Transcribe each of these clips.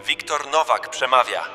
Viktor Nowak przemawia.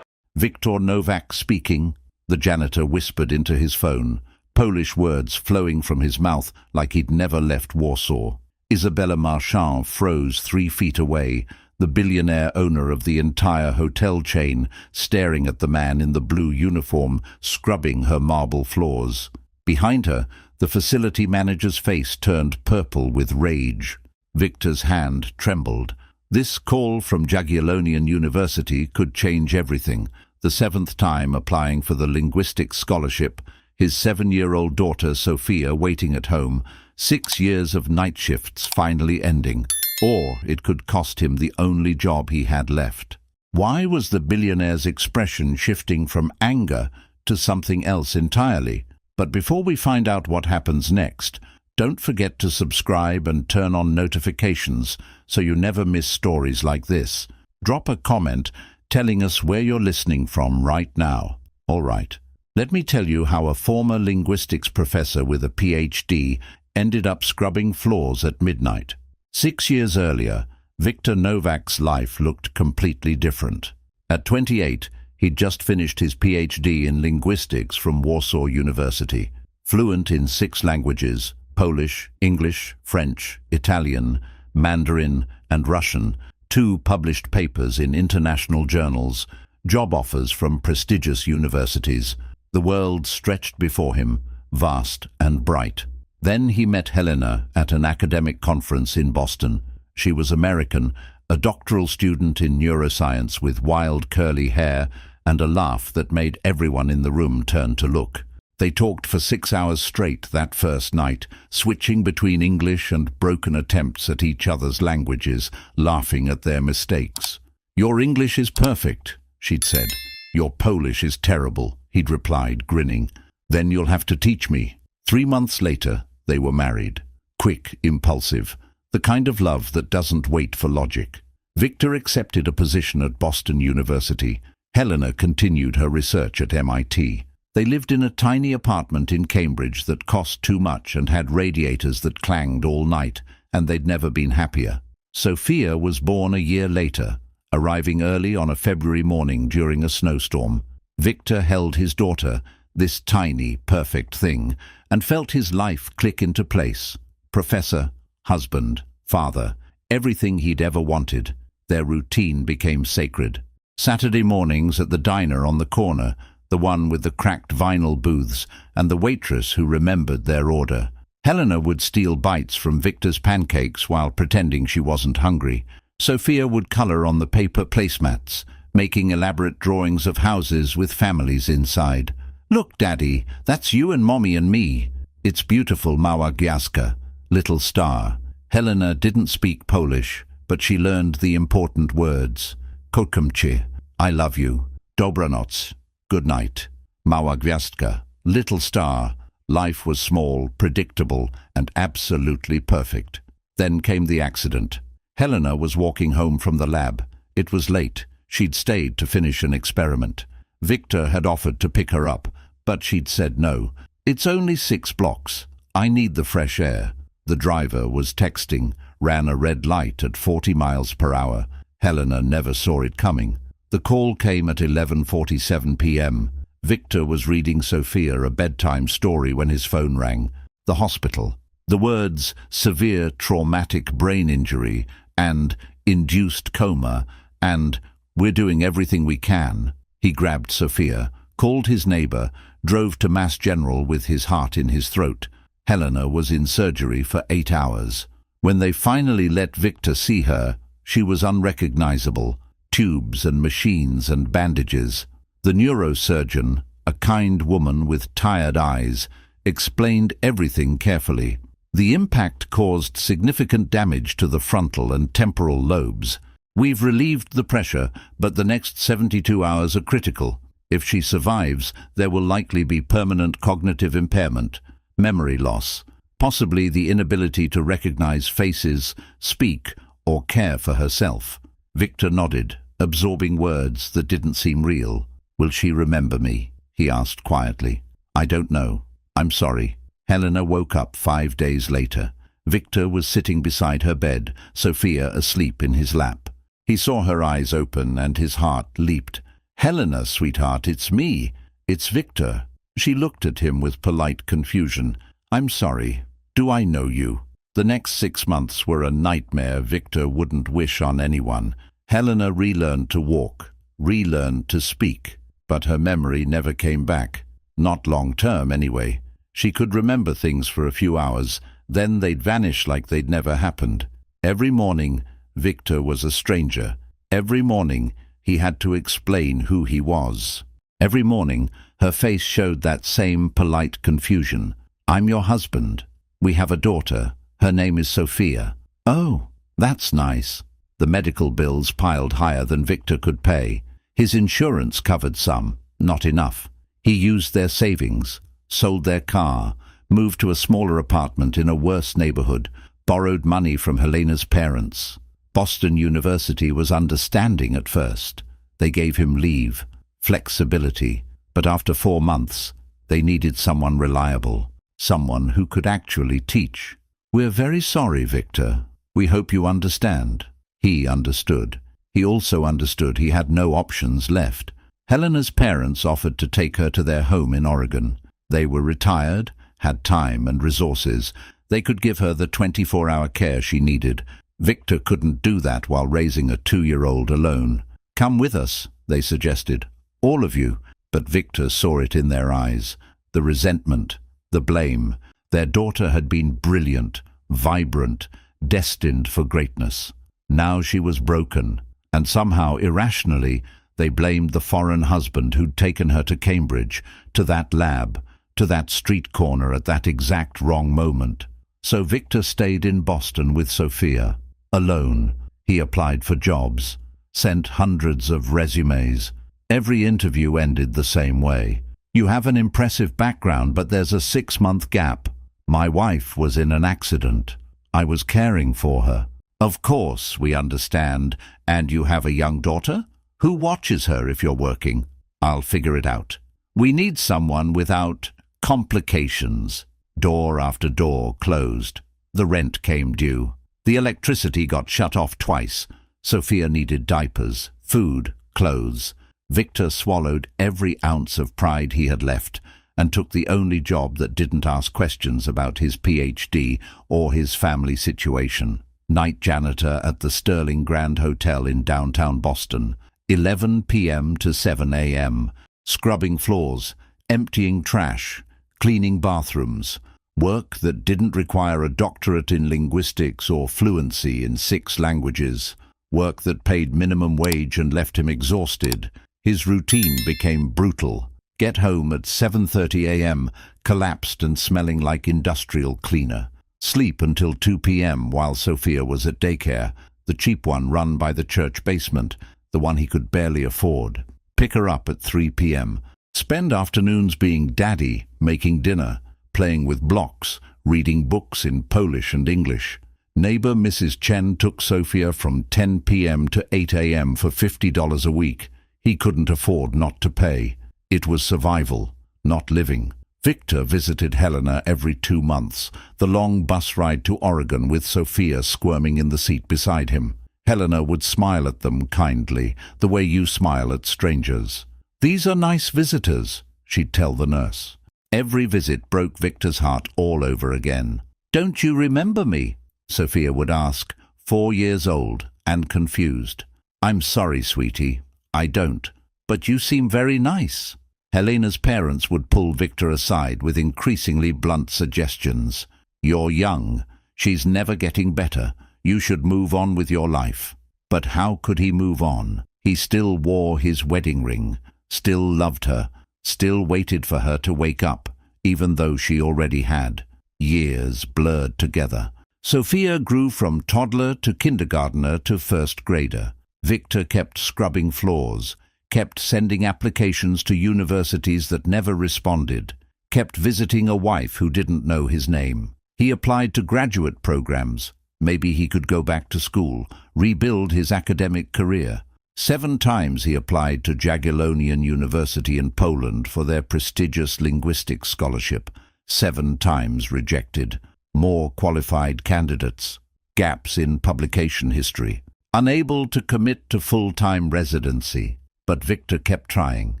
Viktor Nowak speaking, the janitor whispered into his phone, Polish words flowing from his mouth like he'd never left Warsaw. Isabella Marchand froze 3 feet away, the billionaire owner of the entire hotel chain, staring at the man in the blue uniform, scrubbing her marble floors. Behind her, the facility manager's face turned purple with rage. Victor's hand trembled. This call from Jagiellonian University could change everything. The 7th time applying for the linguistics scholarship, his 7-year-old daughter Sophia waiting at home, 6 years of night shifts finally ending. Or it could cost him the only job he had left. Why was the billionaire's expression shifting from anger to something else entirely? But before we find out what happens next, don't forget to subscribe and turn on notifications so you never miss stories like this. Drop a comment telling us where you're listening from right now. All right, let me tell you how a former linguistics professor with a PhD ended up scrubbing floors at midnight. 6 years earlier, Viktor Nowak's life looked completely different. At 28, he'd just finished his PhD in linguistics from Warsaw University. Fluent in 6 languages, Polish, English, French, Italian, Mandarin, and Russian, 2 published papers in international journals, job offers from prestigious universities. The world stretched before him, vast and bright. Then he met Helena at an academic conference in Boston. She was American, a doctoral student in neuroscience with wild curly hair and a laugh that made everyone in the room turn to look. They talked for 6 hours straight that first night, switching between English and broken attempts at each other's languages, laughing at their mistakes. "Your English is perfect," she'd said. "Your Polish is terrible," he'd replied, grinning. "Then you'll have to teach me." 3 months later, they were married. Quick, impulsive, the kind of love that doesn't wait for logic. Victor accepted a position at Boston University. Helena continued her research at MIT. They lived in a tiny apartment in Cambridge that cost too much and had radiators that clanged all night, and they'd never been happier. Sophia was born a year later, arriving early on a February morning during a snowstorm. Victor held his daughter, this tiny, perfect thing, and felt his life click into place. Professor, husband, father, everything he'd ever wanted. Their routine became sacred. Saturday mornings at the diner on the corner, the one with the cracked vinyl booths, and the waitress who remembered their order. Helena would steal bites from Victor's pancakes while pretending she wasn't hungry. Sophia would color on the paper placemats, making elaborate drawings of houses with families inside. "Look, Daddy, that's you and Mommy and me. It's beautiful, Mała Gwiazdka, little star." Helena didn't speak Polish, but she learned the important words. Kocham cię, I love you. Dobranoc, good night. Mała Gwiazdka, little star. Life was small, predictable, and absolutely perfect. Then came the accident. Helena was walking home from the lab. It was late. She'd stayed to finish an experiment. Victor had offered to pick her up, but she'd said no. "It's only 6 blocks. I need the fresh air." The driver was texting, ran a red light at 40 miles per hour. Helena never saw it coming. The call came at 11:47 p.m. Victor was reading Sophia a bedtime story when his phone rang. The hospital. The words "severe traumatic brain injury" and "induced coma" and "we're doing everything we can." He grabbed Sophia, called his neighbor, drove to Mass General with his heart in his throat. Helena was in surgery for 8 hours. When they finally let Victor see her, she was unrecognizable. Tubes and machines and bandages. The neurosurgeon, a kind woman with tired eyes, explained everything carefully. The impact caused significant damage to the frontal and temporal lobes. "We've relieved the pressure, but the next 72 hours are critical. If she survives, there will likely be permanent cognitive impairment, memory loss, possibly the inability to recognize faces, speak, or care for herself." Victor nodded, absorbing words that didn't seem real. "Will she remember me?" he asked quietly. "I don't know. I'm sorry." Helena woke up 5 days later. Victor was sitting beside her bed, Sophia asleep in his lap. He saw her eyes open and his heart leaped. "Helena, sweetheart, it's me. It's Victor." She looked at him with polite confusion. "I'm sorry. Do I know you?" The next 6 months were a nightmare Victor wouldn't wish on anyone. Helena relearned to walk, relearned to speak, but her memory never came back. Not long-term, anyway. She could remember things for a few hours, then they'd vanish like they'd never happened. Every morning, Victor was a stranger. Every morning, he had to explain who he was. Every morning, her face showed that same polite confusion. "I'm your husband. We have a daughter. Her name is Sophia." "Oh, that's nice." The medical bills piled higher than Victor could pay. His insurance covered some, not enough. He used their savings, sold their car, moved to a smaller apartment in a worse neighborhood, borrowed money from Helena's parents. Boston University was understanding at first. They gave him leave, flexibility, but after 4 months, they needed someone reliable, someone who could actually teach. "We're very sorry, Victor. We hope you understand." He understood. He also understood he had no options left. Helena's parents offered to take her to their home in Oregon. They were retired, had time and resources. They could give her the 24-hour care she needed. Victor couldn't do that while raising a 2-year-old alone. "Come with us," they suggested. "All of you." But Victor saw it in their eyes. The resentment, the blame. Their daughter had been brilliant, vibrant, destined for greatness. Now she was broken, and somehow, irrationally, they blamed the foreign husband who'd taken her to Cambridge, to that lab, to that street corner at that exact wrong moment. So Victor stayed in Boston with Sophia. Alone, he applied for jobs, sent hundreds of resumes. Every interview ended the same way. "You have an impressive background, but there's a 6-month gap. My wife was in an accident. I was caring for her." "Of course, we understand. And you have a young daughter? Who watches her if you're working?" "I'll figure it out. We need someone without complications." Door after door closed. The rent came due. The electricity got shut off twice. Sophia needed diapers, food, clothes. Victor swallowed every ounce of pride he had left and took the only job that didn't ask questions about his PhD or his family situation. Night janitor at the Sterling Grand Hotel in downtown Boston. 11 p.m. to 7 a.m. Scrubbing floors, emptying trash, cleaning bathrooms. Work that didn't require a doctorate in linguistics or fluency in 6 languages. Work that paid minimum wage and left him exhausted. His routine became brutal. Get home at 7:30 a.m., collapsed and smelling like industrial cleaner. Sleep until 2 p.m. while Sophia was at daycare, the cheap one run by the church basement, the one he could barely afford. Pick her up at 3 p.m. Spend afternoons being daddy, making dinner, playing with blocks, reading books in Polish and English. Neighbor Mrs. Chen took Sophia from 10 p.m. to 8 a.m. for $50 a week. He couldn't afford not to pay. It was survival, not living. Victor visited Helena every 2 months, the long bus ride to Oregon with Sophia squirming in the seat beside him. Helena would smile at them kindly, the way you smile at strangers. "These are nice visitors," she'd tell the nurse. Every visit broke Victor's heart all over again. "Don't you remember me?" Sophia would ask, 4 years old and confused. "I'm sorry, sweetie, I don't. But you seem very nice." Helena's parents would pull Victor aside with increasingly blunt suggestions. "You're young. She's never getting better. You should move on with your life." But how could he move on? He still wore his wedding ring, still loved her, still waited for her to wake up, even though she already had. Years blurred together. Sophia grew from toddler to kindergartner to first grader. Victor kept scrubbing floors, kept sending applications to universities that never responded, kept visiting a wife who didn't know his name. He applied to graduate programs. Maybe he could go back to school, rebuild his academic career. 7 times he applied to Jagiellonian University in Poland for their prestigious linguistics scholarship. 7 times rejected. More qualified candidates. Gaps in publication history. unable to commit to full-time residency. But Victor kept trying,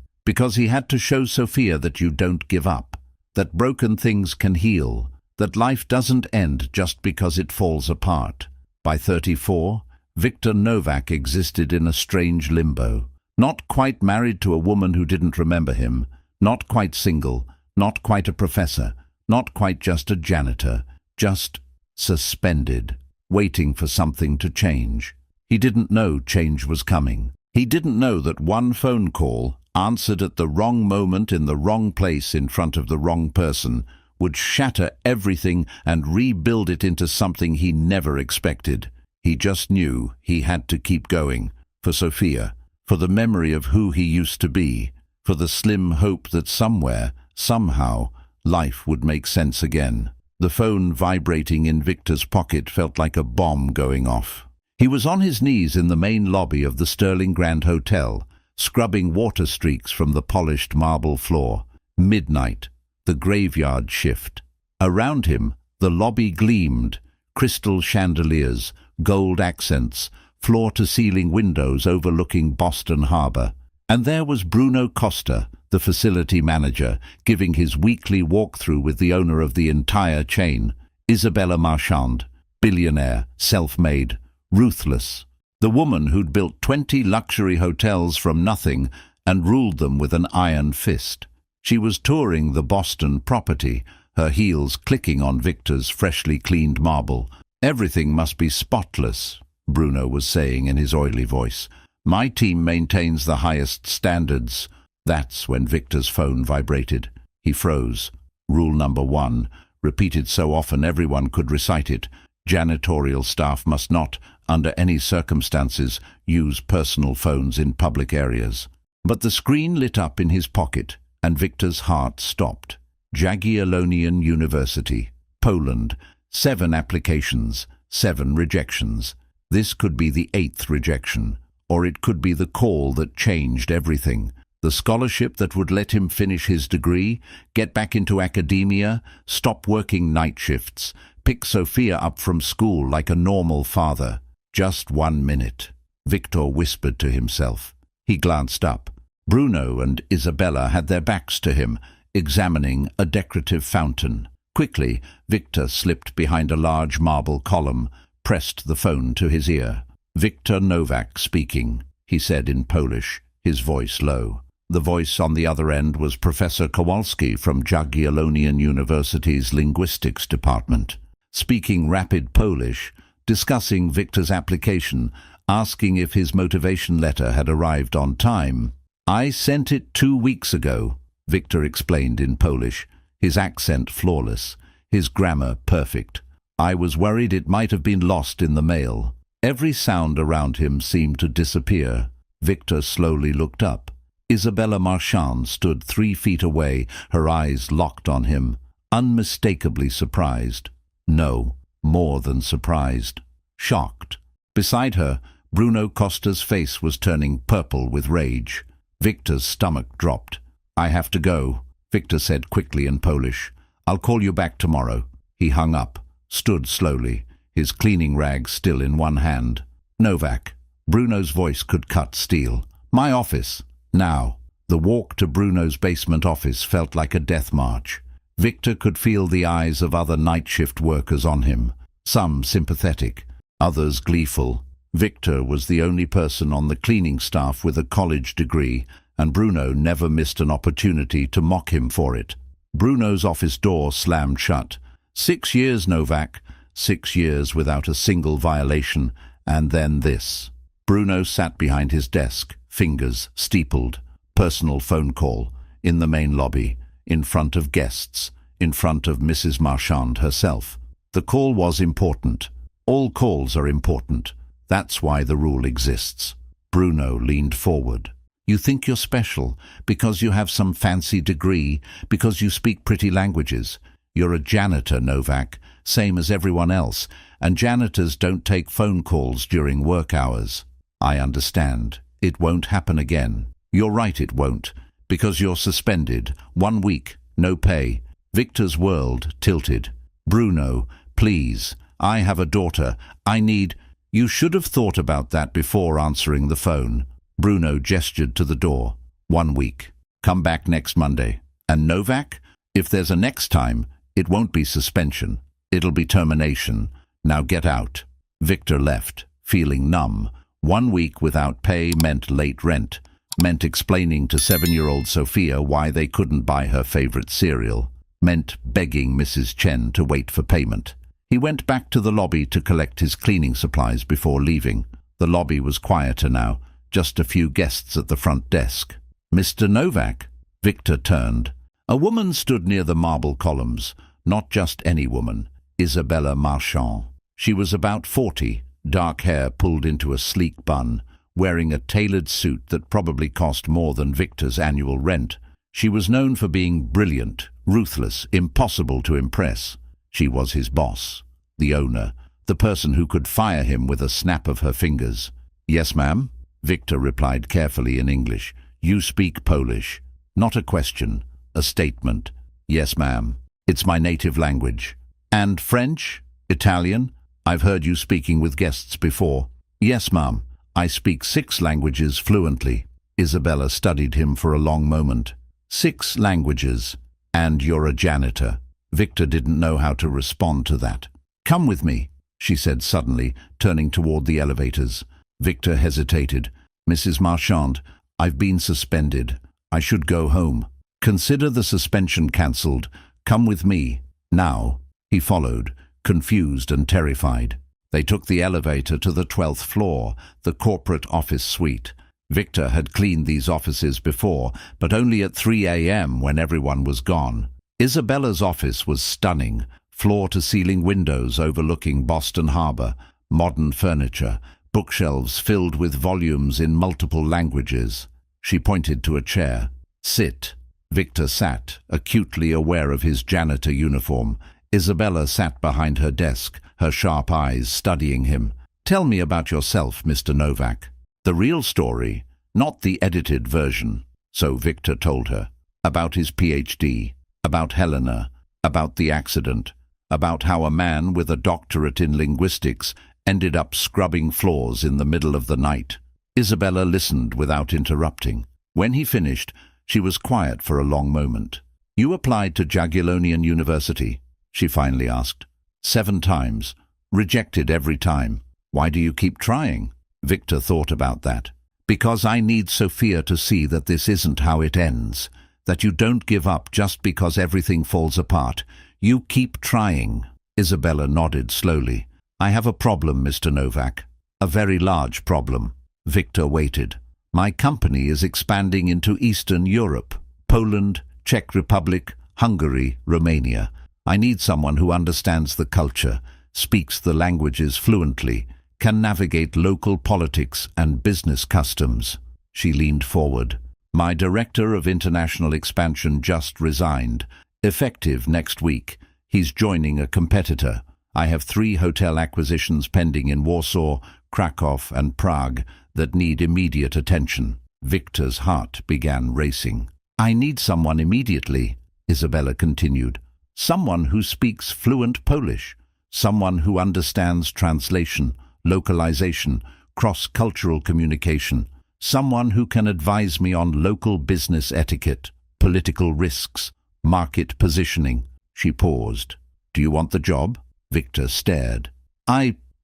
because he had to show Sophia that you don't give up, that broken things can heal, that life doesn't end just because it falls apart. By 34, Victor Novak existed in a strange limbo. Not quite married to a woman who didn't remember him, not quite single, not quite a professor, not quite just a janitor, just suspended, waiting for something to change. He didn't know change was coming. He didn't know that one phone call, answered at the wrong moment in the wrong place in front of the wrong person, would shatter everything and rebuild it into something he never expected. He just knew he had to keep going, for Sophia, for the memory of who he used to be, for the slim hope that somewhere, somehow, life would make sense again. The phone vibrating in Victor's pocket felt like a bomb going off. He was on his knees in the main lobby of the Sterling Grand Hotel, scrubbing water streaks from the polished marble floor. Midnight, the graveyard shift. Around him, the lobby gleamed, crystal chandeliers, gold accents, floor-to-ceiling windows overlooking Boston Harbor. And there was Bruno Costa, the facility manager, giving his weekly walkthrough with the owner of the entire chain, Isabella Marchand, billionaire, self-made, ruthless. The woman who'd built 20 luxury hotels from nothing and ruled them with an iron fist. She was touring the Boston property, her heels clicking on Victor's freshly cleaned marble. "Everything must be spotless," Bruno was saying in his oily voice. "My team maintains the highest standards." That's when Victor's phone vibrated. He froze. Rule number 1, repeated so often everyone could recite it. Janitorial staff must not, under any circumstances, use personal phones in public areas. But the screen lit up in his pocket, and Victor's heart stopped. Jagiellonian University, Poland, 7 applications, 7 rejections. This could be the 8th rejection, or it could be the call that changed everything. The scholarship that would let him finish his degree, get back into academia, stop working night shifts, pick Sophia up from school like a normal father. Just 1 minute, Victor whispered to himself. He glanced up. Bruno and Isabella had their backs to him, examining a decorative fountain. Quickly, Victor slipped behind a large marble column, pressed the phone to his ear. "Victor Novak speaking," he said in Polish, his voice low. The voice on the other end was Professor Kowalski from Jagiellonian University's Linguistics Department, speaking rapid Polish, discussing Victor's application, asking if his motivation letter had arrived on time. "I sent it 2 weeks ago," Victor explained in Polish, his accent flawless, his grammar perfect. "I was worried it might have been lost in the mail." Every sound around him seemed to disappear. Victor slowly looked up. Isabella Marchand stood 3 feet away, her eyes locked on him, unmistakably surprised. No, more than surprised. Shocked. Beside her, Bruno Costa's face was turning purple with rage. Victor's stomach dropped. "I have to go," Victor said quickly in Polish. "I'll call you back tomorrow." He hung up, stood slowly, his cleaning rag still in one hand. "Novak." Bruno's voice could cut steel. "My office. Now." The walk to Bruno's basement office felt like a death march. Victor could feel the eyes of other night shift workers on him, some sympathetic, others gleeful. Victor was the only person on the cleaning staff with a college degree, and Bruno never missed an opportunity to mock him for it. Bruno's office door slammed shut. 6 years, Novak. 6 years without a single violation, and then this. Bruno sat behind his desk, fingers steepled. Personal phone call, in the main lobby, in front of guests, in front of Mrs. Marchand herself. The call was important. All calls are important. That's why the rule exists. Bruno leaned forward. "You think you're special, because you have some fancy degree, because you speak pretty languages. You're a janitor, Novak, same as everyone else, and janitors don't take phone calls during work hours. I understand. It won't happen again. You're right, it won't, because you're suspended. 1 week, no pay." Victor's world tilted. "Bruno, please. I have a daughter. I need—" You should have thought about that before answering the phone. Bruno gestured to the door. 1 week. Come back next Monday. And Novak? If there's a next time, it won't be suspension. It'll be termination. Now get out. Victor left, feeling numb. 1 week without pay meant late rent, meant explaining to 7-year-old Sophia why they couldn't buy her favorite cereal, meant begging Mrs. Chen to wait for payment. He went back to the lobby to collect his cleaning supplies before leaving. The lobby was quieter now, just a few guests at the front desk. Mr. Novak? Victor turned. A woman stood near the marble columns. Not just any woman. Isabella Marchand. She was about 40, dark hair pulled into a sleek bun, wearing a tailored suit that probably cost more than Victor's annual rent. She was known for being brilliant, ruthless, impossible to impress. She was his boss, the owner, the person who could fire him with a snap of her fingers. Yes, ma'am? Victor replied carefully in English. You speak Polish. Not a question, a statement. Yes, ma'am. It's my native language. And French? Italian? I've heard you speaking with guests before. Yes, ma'am. I speak 6 languages fluently. Isabella studied him for a long moment. 6 languages. And you're a janitor. Victor didn't know how to respond to that. Come with me, she said suddenly, turning toward the elevators. Victor hesitated. Mrs. Marchand, I've been suspended. I should go home. Consider the suspension cancelled. Come with me. Now. He followed, confused and terrified. They took the elevator to the 12th floor, the corporate office suite. Victor had cleaned these offices before, but only at 3 a.m. when everyone was gone. Isabella's office was stunning, floor-to-ceiling windows overlooking Boston Harbor, modern furniture, bookshelves filled with volumes in multiple languages. She pointed to a chair. Sit. Victor sat, acutely aware of his janitor uniform. Isabella sat behind her desk, her sharp eyes studying him. Tell me about yourself, Mr. Novak. The real story, not the edited version. So Victor told her. About his PhD, about Helena, about the accident, about how a man with a doctorate in linguistics ended up scrubbing floors in the middle of the night. Isabella listened without interrupting. When he finished, she was quiet for a long moment. You applied to Jagiellonian University, she finally asked. 7 times. Rejected every time. Why do you keep trying? Victor thought about that. Because I need Sophia to see that this isn't how it ends. That you don't give up just because everything falls apart. You keep trying. Isabella nodded slowly. I have a problem, Mr. Novak. A very large problem. Victor waited. My company is expanding into Eastern Europe. Poland, Czech Republic, Hungary, Romania. I need someone who understands the culture, speaks the languages fluently, can navigate local politics and business customs. She leaned forward. My director of international expansion just resigned. Effective next week. He's joining a competitor. I have 3 hotel acquisitions pending in Warsaw, Krakow and Prague that need immediate attention. Victor's heart began racing. I need someone immediately, Isabella continued. Someone who speaks fluent Polish. Someone who understands translation, localization, cross-cultural communication. Someone who can advise me on local business etiquette, political risks, market positioning. She paused. Do you want the job? Victor stared.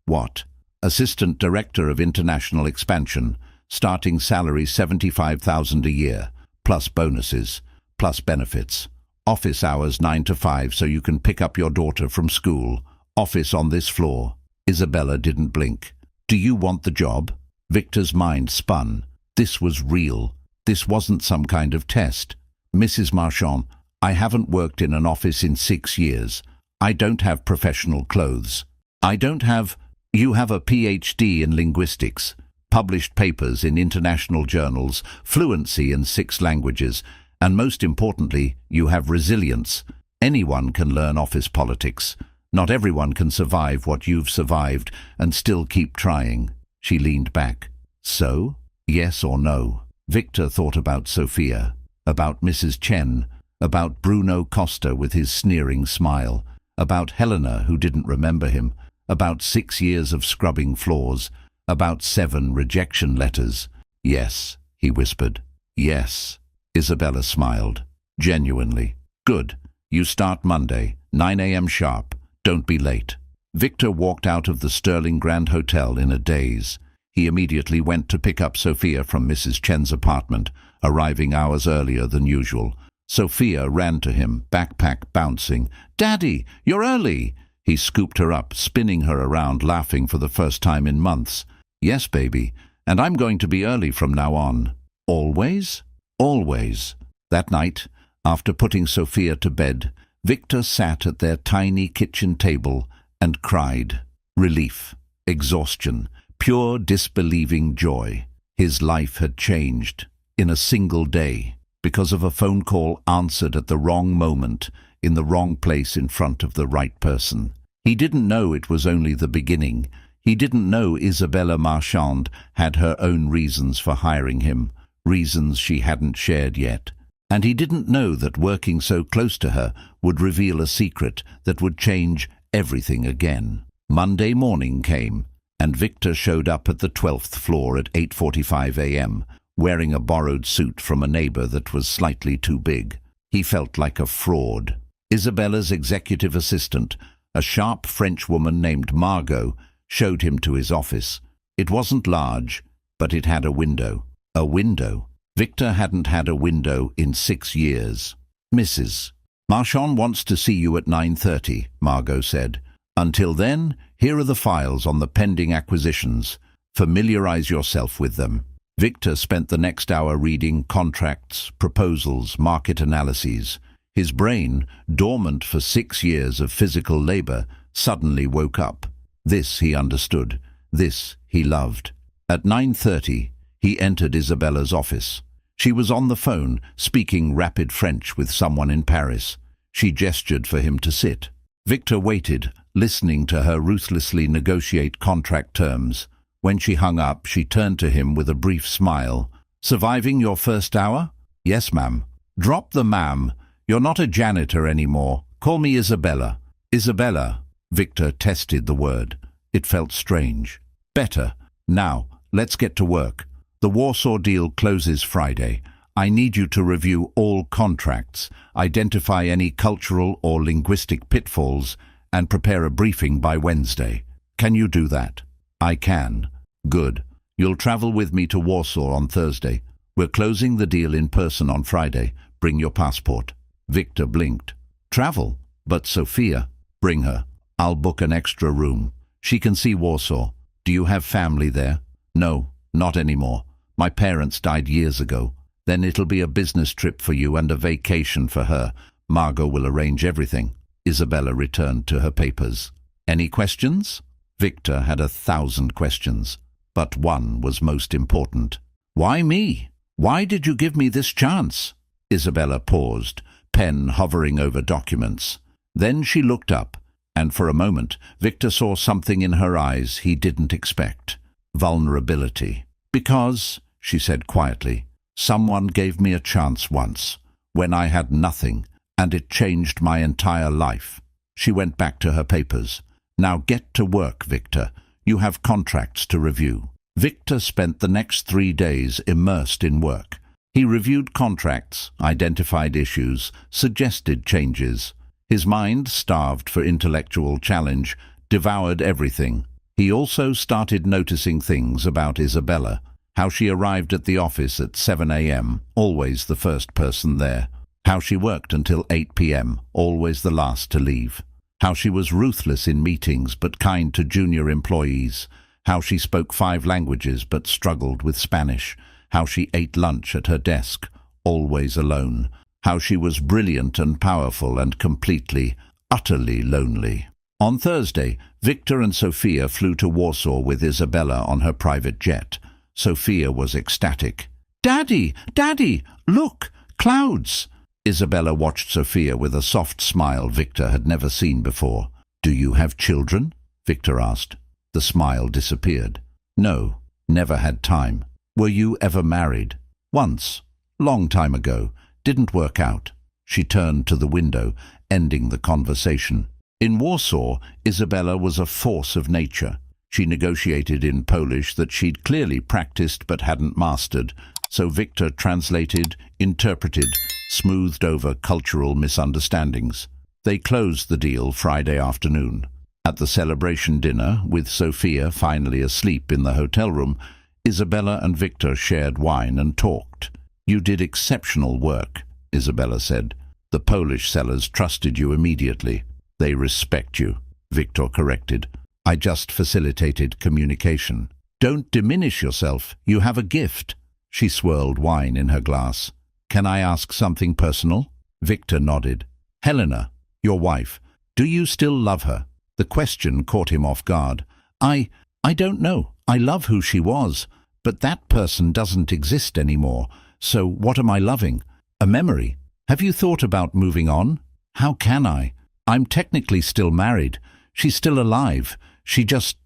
What? Assistant Director of International Expansion, starting salary 75,000 a year, plus bonuses, plus benefits. Office hours 9 to 5 so you can pick up your daughter from school. Office on this floor. Isabella didn't blink. Do you want the job? Victor's mind spun. This was real. This wasn't some kind of test. Mrs. Marchand, I haven't worked in an office in 6 years. I don't have professional clothes. You have a PhD in linguistics, published papers in international journals, fluency in 6 languages, and most importantly, you have resilience. Anyone can learn office politics. Not everyone can survive what you've survived and still keep trying. She leaned back. So? Yes or no? Victor thought about Sophia, about Mrs. Chen, about Bruno Costa with his sneering smile, about Helena who didn't remember him, about 6 years of scrubbing floors, about 7 rejection letters. Yes, he whispered. Yes. Isabella smiled. Genuinely. Good. You start Monday, 9 a.m. sharp. Don't be late. Victor walked out of the Sterling Grand Hotel in a daze. He immediately went to pick up Sophia from Mrs. Chen's apartment, arriving hours earlier than usual. Sophia ran to him, backpack bouncing. "Daddy, you're early!" He scooped her up, spinning her around, laughing for the first time in months. "Yes, baby, and I'm going to be early from now on." "Always?" "Always." That night, after putting Sophia to bed, Victor sat at their tiny kitchen table and cried. Relief, exhaustion, pure disbelieving joy. His life had changed in a single day because of a phone call answered at the wrong moment, in the wrong place in front of the right person. He didn't know it was only the beginning. He didn't know Isabella Marchand had her own reasons for hiring him, reasons she hadn't shared yet. And he didn't know that working so close to her would reveal a secret that would change everything again. Monday morning came, and Victor showed up at the 12th floor at 8:45 a.m., wearing a borrowed suit from a neighbor that was slightly too big. He felt like a fraud. Isabella's executive assistant, a sharp French woman named Margot, showed him to his office. It wasn't large, but it had a window. A window. Victor hadn't had a window in 6 years. "Mrs. Marchand wants to see you at 9:30, Margot said. "Until then, here are the files on the pending acquisitions. Familiarize yourself with them." Victor spent the next hour reading contracts, proposals, market analyses. His brain, dormant for 6 years of physical labor, suddenly woke up. This he understood. This he loved. At 9:30, he entered Isabella's office. She was on the phone, speaking rapid French with someone in Paris. She gestured for him to sit. Victor waited, listening to her ruthlessly negotiate contract terms. When she hung up, she turned to him with a brief smile. "Surviving your first hour?" "Yes, ma'am." "Drop the ma'am. You're not a janitor anymore. Call me Isabella." "Isabella." Victor tested the word. It felt strange. "Better. Now, let's get to work. The Warsaw deal closes Friday. I need you to review all contracts, identify any cultural or linguistic pitfalls, and prepare a briefing by Wednesday. Can you do that?" "I can." "Good. You'll travel with me to Warsaw on Thursday. We're closing the deal in person on Friday. Bring your passport." Victor blinked. "Travel? But Sophia?" "Bring her. I'll book an extra room. She can see Warsaw. Do you have family there?" "No, not anymore. My parents died years ago. Then it'll be a business trip for you and a vacation for her. Margot will arrange everything." Isabella returned to her papers. "Any questions?" Victor had 1,000 questions, but one was most important. "Why me? Why did you give me this chance?" Isabella paused, pen hovering over documents. Then she looked up, and for a moment Victor saw something in her eyes he didn't expect. Vulnerability. "Because," she said quietly, "someone gave me a chance once, when I had nothing, and it changed my entire life." She went back to her papers. "Now get to work, Victor. You have contracts to review." Victor spent the next 3 days immersed in work. He reviewed contracts, identified issues, suggested changes. His mind, starved for intellectual challenge, devoured everything. He also started noticing things about Isabella. How she arrived at the office at 7 a.m., always the first person there. How she worked until 8 p.m., always the last to leave. How she was ruthless in meetings but kind to junior employees. How she spoke 5 languages but struggled with Spanish. How she ate lunch at her desk, always alone. How she was brilliant and powerful and completely, utterly lonely. On Thursday, Victor and Sophia flew to Warsaw with Isabella on her private jet. Sophia was ecstatic. "Daddy! Daddy! Look! Clouds!" Isabella watched Sophia with a soft smile Victor had never seen before. "Do you have children?" Victor asked. The smile disappeared. "No, never had time." "Were you ever married?" "Once. Long time ago. Didn't work out." She turned to the window, ending the conversation. In Warsaw, Isabella was a force of nature. She negotiated in Polish that she'd clearly practiced but hadn't mastered, so Victor translated, interpreted, smoothed over cultural misunderstandings. They closed the deal Friday afternoon. At the celebration dinner, with Sophia finally asleep in the hotel room, Isabella and Victor shared wine and talked. "You did exceptional work," Isabella said. "The Polish sellers trusted you immediately. They respect you," Victor corrected. "I just facilitated communication." "Don't diminish yourself. You have a gift." She swirled wine in her glass. "Can I ask something personal?" Victor nodded. "Helena, your wife, do you still love her?" The question caught him off guard. I don't know. I love who she was, but that person doesn't exist anymore. So what am I loving? A memory. Have you thought about moving on?" "How can I? I'm technically still married. She's still alive. She just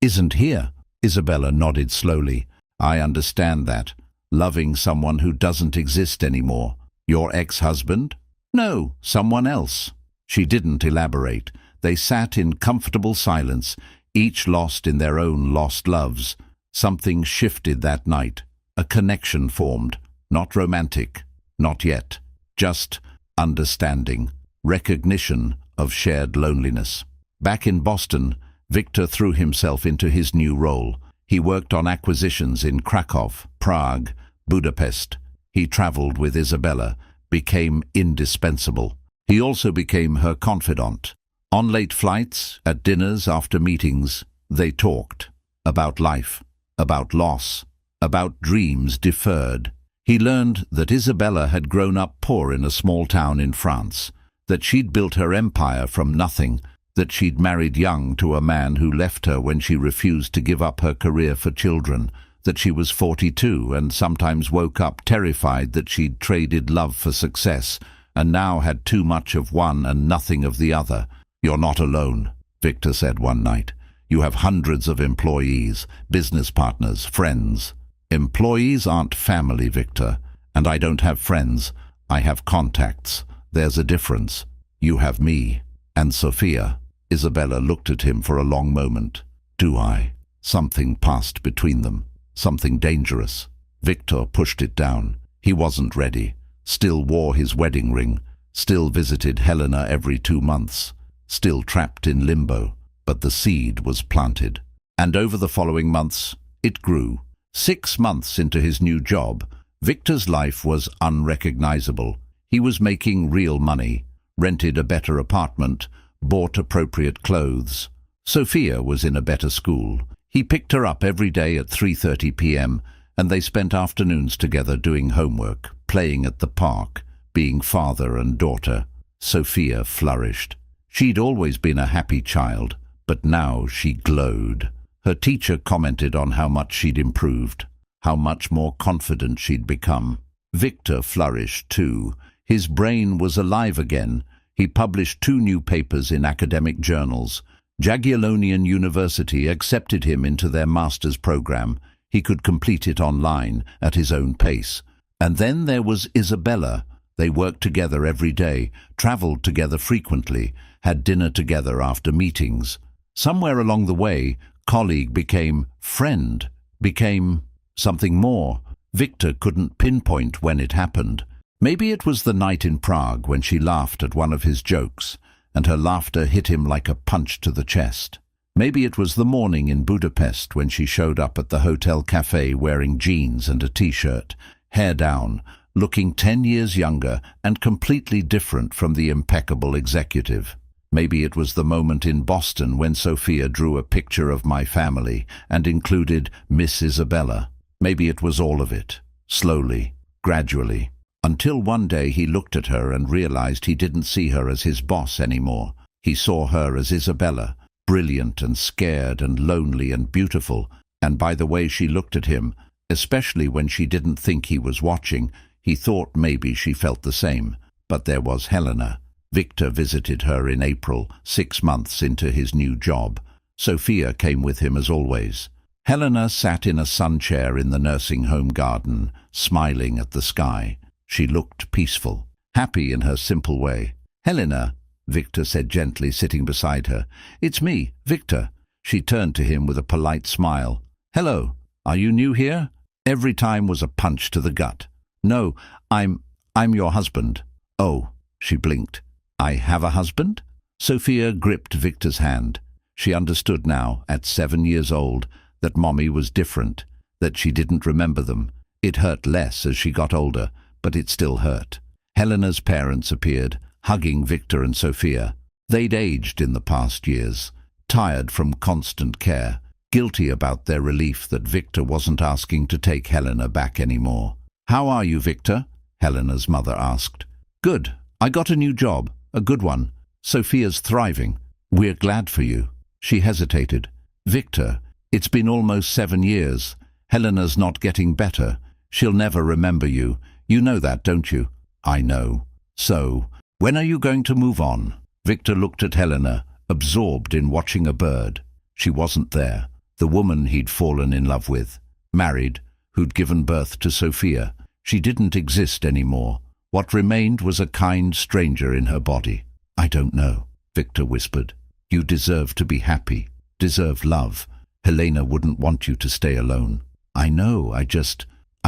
isn't here." Isabella nodded slowly. "I understand that. Loving someone who doesn't exist anymore. Your ex-husband?" "No, someone else." She didn't elaborate. They sat in comfortable silence, each lost in their own lost loves. Something shifted that night. A connection formed. Not romantic. Not yet. Just understanding. Recognition of shared loneliness. Back in Boston, Victor threw himself into his new role. He worked on acquisitions in Krakow, Prague, Budapest. He traveled with Isabella, became indispensable. He also became her confidant. On late flights, at dinners, after meetings, they talked about life, about loss, about dreams deferred. He learned that Isabella had grown up poor in a small town in France, that she'd built her empire from nothing, that she'd married young to a man who left her when she refused to give up her career for children, that she was 42 and sometimes woke up terrified that she'd traded love for success and now had too much of one and nothing of the other. "You're not alone," Victor said one night. "You have hundreds of employees, business partners, friends." "Employees aren't family, Victor, and I don't have friends. I have contacts. There's a difference. You have me. And Sophia." Isabella looked at him for a long moment. "Do I?" Something passed between them. Something dangerous. Victor pushed it down. He wasn't ready. Still wore his wedding ring. Still visited Helena every 2 months. Still trapped in limbo. But the seed was planted. And over the following months, it grew. 6 months into his new job, Victor's life was unrecognizable. He was making real money, rented a better apartment, bought appropriate clothes. Sophia was in a better school. He picked her up every day at 3:30 p.m., and they spent afternoons together doing homework, playing at the park, being father and daughter. Sophia flourished. She'd always been a happy child, but now she glowed. Her teacher commented on how much she'd improved, how much more confident she'd become. Victor flourished too. His brain was alive again. He published 2 new papers in academic journals. Jagiellonian University accepted him into their master's program. He could complete it online at his own pace. And then there was Isabella. They worked together every day, traveled together frequently, had dinner together after meetings. Somewhere along the way, colleague became friend, became something more. Victor couldn't pinpoint when it happened. Maybe it was the night in Prague when she laughed at one of his jokes, and her laughter hit him like a punch to the chest. Maybe it was the morning in Budapest when she showed up at the hotel cafe wearing jeans and a t-shirt, hair down, looking 10 years younger and completely different from the impeccable executive. Maybe it was the moment in Boston when Sophia drew a picture of my family and included Miss Isabella. Maybe it was all of it, slowly, gradually, until one day he looked at her and realized he didn't see her as his boss anymore. He saw her as Isabella, brilliant and scared and lonely and beautiful, and by the way she looked at him, especially when she didn't think he was watching, he thought maybe she felt the same. But there was Helena. Victor visited her in April, 6 months into his new job. Sophia came with him as always. Helena sat in a sun chair in the nursing home garden, smiling at the sky. She looked peaceful, happy in her simple way. "Helena, Victor said gently, sitting beside her. "It's me, Victor." She turned to him with a polite smile. "Hello, are you new here?" Every time was a punch to the gut. "No, I'm your husband." "Oh," she blinked. "I have a husband?" Sophia gripped Victor's hand. She understood now, at 7 years old, that Mommy was different, that she didn't remember them. It hurt less as she got older, but it still hurt. Helena's parents appeared, hugging Victor and Sophia. They'd aged in the past years, tired from constant care, guilty about their relief that Victor wasn't asking to take Helena back anymore. "How are you, Victor?" Helena's mother asked. "Good. I got a new job, a good one. Sophia's thriving. We're glad for you." She hesitated. "Victor, it's been almost 7 years. Helena's not getting better. She'll never remember you. You know that, don't you?" "I know." "So, when are you going to move on?" Victor looked at Helena, absorbed in watching a bird. She wasn't there. The woman he'd fallen in love with, married, who'd given birth to Sophia. She didn't exist anymore. What remained was a kind stranger in her body. "I don't know," Victor whispered. "You deserve to be happy, deserve love. Helena wouldn't want you to stay alone." "I know, I